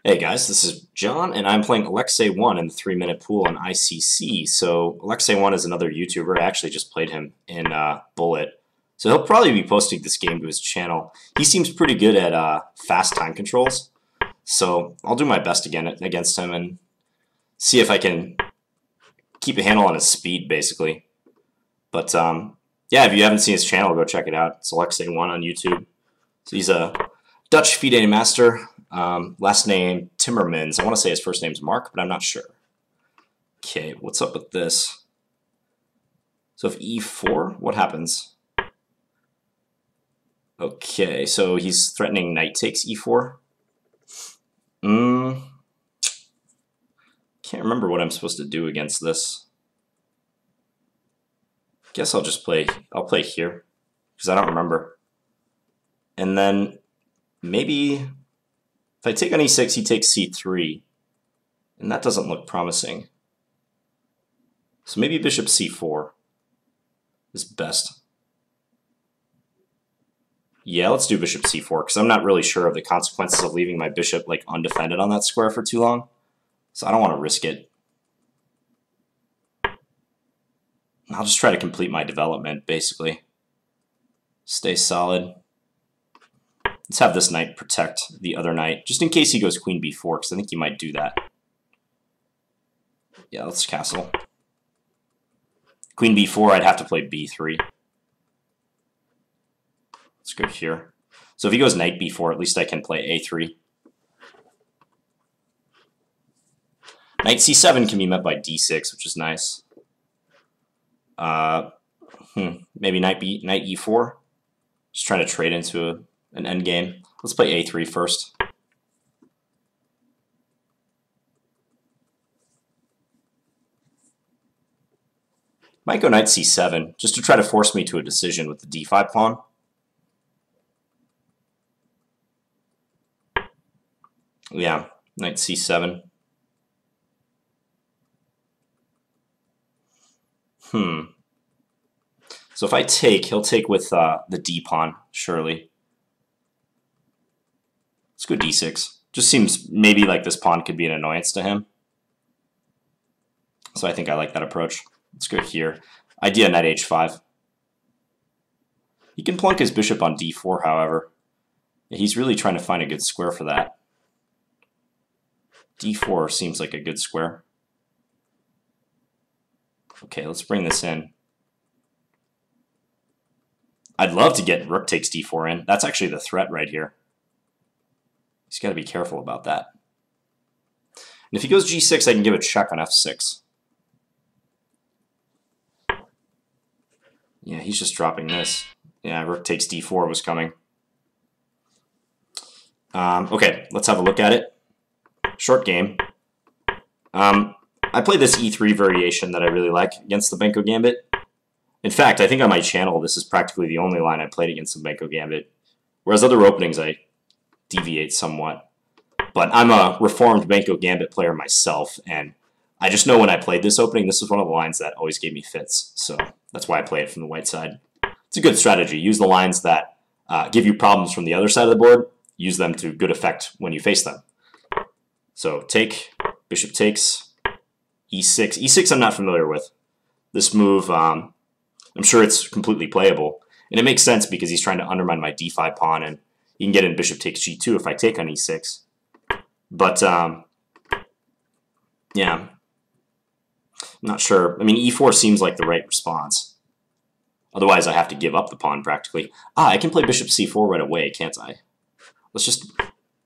Hey guys, this is John, and I'm playing Alexei1 in the 3-minute pool on ICC. So Alexei1 is another YouTuber. I actually just played him in Bullet. So he'll probably be posting this game to his channel. He seems pretty good at fast time controls. So I'll do my best again against him and see if I can keep a handle on his speed, basically. But yeah, if you haven't seen his channel, go check it out. It's Alexei1 on YouTube. So he's a Dutch FIDE master. Last name Timmermans. I want to say his first name's Mark, but I'm not sure. Okay, what's up with this? So if e4, what happens? Okay, so he's threatening knight takes e4. Can't remember what I'm supposed to do against this. Guess I'll just play here because I don't remember. And then maybe if I take on e6, he takes c3, and that doesn't look promising. So maybe bishop c4 is best. Yeah, let's do bishop c4, because I'm not really sure of the consequences of leaving my bishop like undefended on that square for too long. So I don't want to risk it. I'll just try to complete my development, basically. Stay solid. Let's have this knight protect the other knight, just in case he goes queen b4, because I think he might do that. Yeah, let's castle. Queen b4, I'd have to play b3. Let's go here. So if he goes knight b4, at least I can play a3. Knight c7 can be met by d6, which is nice. Maybe knight e4. Just trying to trade into an endgame. Let's play a3 first. Might go knight c7, just to try to force me to a decision with the d5 pawn. Yeah, knight c7. So if I take, he'll take with the d pawn, surely. Let's go d6. Just seems maybe like this pawn could be an annoyance to him. So I think I like that approach. Let's go here. Idea knight h5. He can plunk his bishop on d4, however. He's really trying to find a good square for that. d4 seems like a good square. Okay, let's bring this in. I'd love to get rook takes d4 in. That's actually the threat right here. He's got to be careful about that. And if he goes g6, I can give a check on f6. Yeah, he's just dropping this. Yeah, rook takes d4 was coming. Okay, let's have a look at it. Short game. I play this e3 variation that I really like against the Benko Gambit. In fact, I think on my channel, this is practically the only line I played against the Benko Gambit. Whereas other openings, I deviate somewhat. But I'm a reformed Benko Gambit player myself, and I just know when I played this opening, this was one of the lines that always gave me fits. So that's why I play it from the white side. It's a good strategy. Use the lines that give you problems from the other side of the board. Use them to good effect when you face them. So take, bishop takes, e6. e6 I'm not familiar with. This move, I'm sure it's completely playable. And it makes sense because he's trying to undermine my d5 pawn, and he can get in bishop takes g2 if I take on e6. But, yeah, I'm not sure. I mean, e4 seems like the right response. Otherwise, I have to give up the pawn practically. I can play bishop c4 right away, can't I? Let's just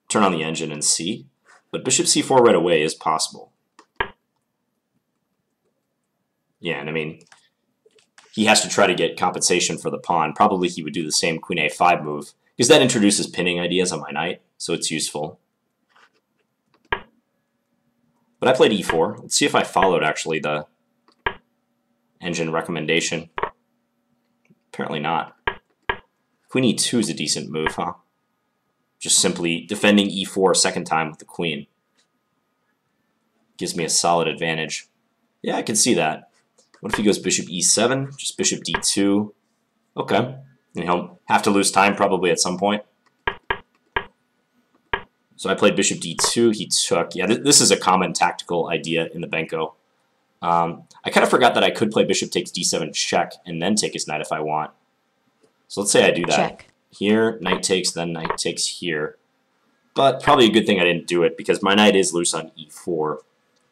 turn on the engine and see. But bishop c4 right away is possible. Yeah, and I mean, he has to try to get compensation for the pawn. Probably he would do the same queen a5 move, because that introduces pinning ideas on my knight, so it's useful. But I played e4. Let's see if I followed, actually, the engine recommendation. Apparently not. Queen e2 is a decent move, huh? Just simply defending e4 a second time with the queen. Gives me a solid advantage. Yeah, I can see that. What if he goes bishop e7? Just bishop d2. Okay. And he'll have to lose time probably at some point. So I played bishop d2. He took. Yeah, this is a common tactical idea in the Benko. I kind of forgot that I could play bishop takes d7 check and then take his knight if I want. So let's say I do that. Check. Here, knight takes, then knight takes here. But probably a good thing I didn't do it because my knight is loose on e4.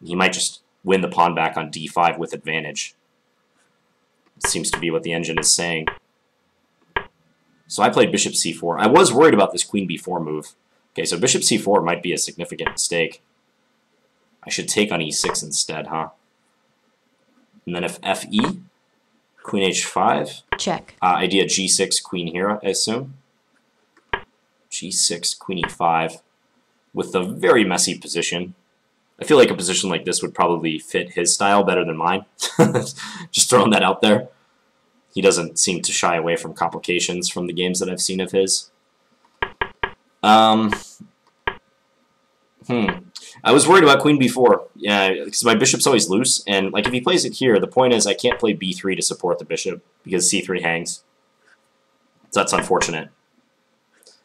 He might just win the pawn back on d5 with advantage. It seems to be what the engine is saying. So I played bishop c4. I was worried about this queen b4 move. Okay, so bishop c4 might be a significant mistake. I should take on e6 instead, huh? And then if fe, queen h5. Check. Idea g6, queen here, I assume. g6, queen e5. With a very messy position. I feel like a position like this would probably fit his style better than mine. Just throwing that out there. He doesn't seem to shy away from complications from the games that I've seen of his. I was worried about queen b4. Yeah, because my bishop's always loose, and like if he plays it here, the point is I can't play b3 to support the bishop because c3 hangs. So that's unfortunate.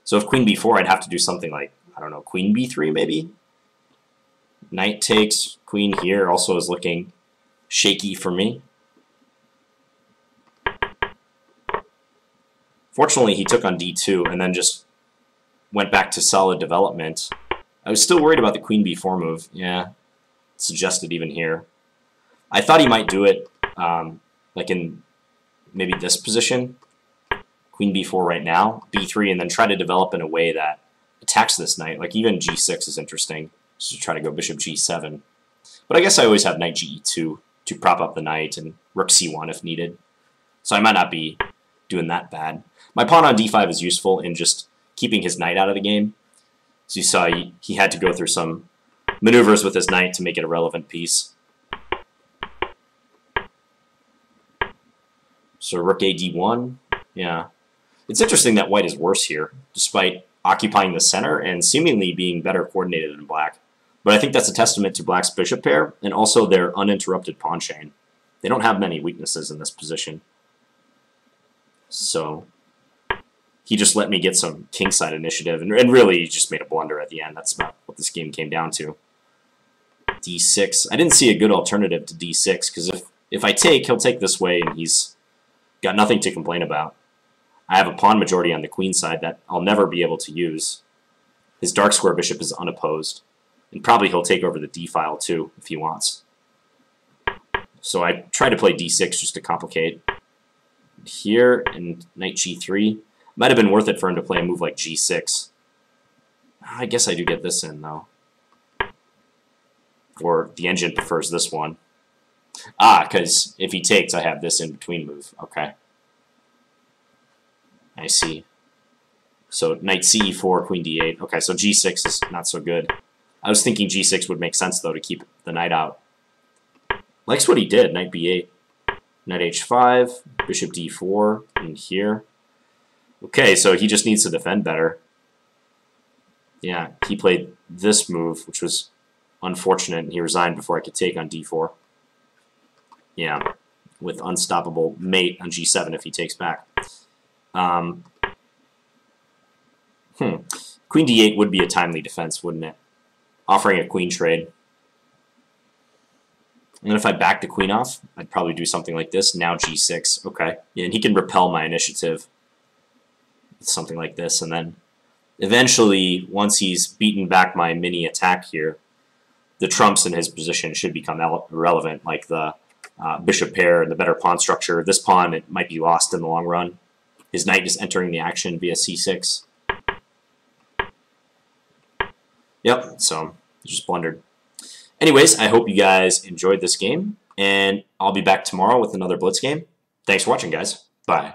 So if queen b4, I'd have to do something like, I don't know, queen b3 maybe? Knight takes, queen here also is looking shaky for me. Fortunately, he took on d2 and then just went back to solid development. I was still worried about the queen b4 move. Yeah, suggested even here. I thought he might do it like in maybe this position. Queen b4 right now, b3, and then try to develop in a way that attacks this knight. Like even g6 is interesting, just to try to go bishop g7. But I guess I always have knight ge2 to prop up the knight and rook c1 if needed. So I might not be doing that bad. My pawn on d5 is useful in just keeping his knight out of the game. So you saw he had to go through some maneuvers with his knight to make it a relevant piece. So rook a d1, yeah. It's interesting that white is worse here, despite occupying the center and seemingly being better coordinated than black. But I think that's a testament to black's bishop pair and also their uninterrupted pawn chain. They don't have many weaknesses in this position. So he just let me get some kingside initiative, and really just made a blunder at the end. That's about what this game came down to. d6. I didn't see a good alternative to d6, because if I take, he'll take this way, and he's got nothing to complain about. I have a pawn majority on the queen side that I'll never be able to use. His dark square bishop is unopposed, and probably he'll take over the d-file too, if he wants. So I try to play d6 just to complicate. Here, and knight g3. Might have been worth it for him to play a move like g6. I guess I do get this in, though. Or the engine prefers this one. Because if he takes, I have this in-between move. Okay. I see. So knight ce4, queen d8. Okay, so g6 is not so good. I was thinking g6 would make sense, though, to keep the knight out. Likes what he did, knight b8. Knight h5, bishop d4, and here. Okay, so he just needs to defend better. Yeah, he played this move, which was unfortunate, and he resigned before I could take on d4. Yeah, with unstoppable mate on g7 if he takes back. Queen d8 would be a timely defense, wouldn't it? Offering a queen trade. And then if I back the queen off, I'd probably do something like this. Now g6. Okay. Yeah, and he can repel my initiative. Something like this. And then eventually, once he's beaten back my mini attack here, the trumps in his position should become irrelevant, like the bishop pair and the better pawn structure. This pawn, it might be lost in the long run. His knight is entering the action via c6. Yep, so just blundered. Anyways, I hope you guys enjoyed this game, and I'll be back tomorrow with another Blitz game. Thanks for watching, guys. Bye.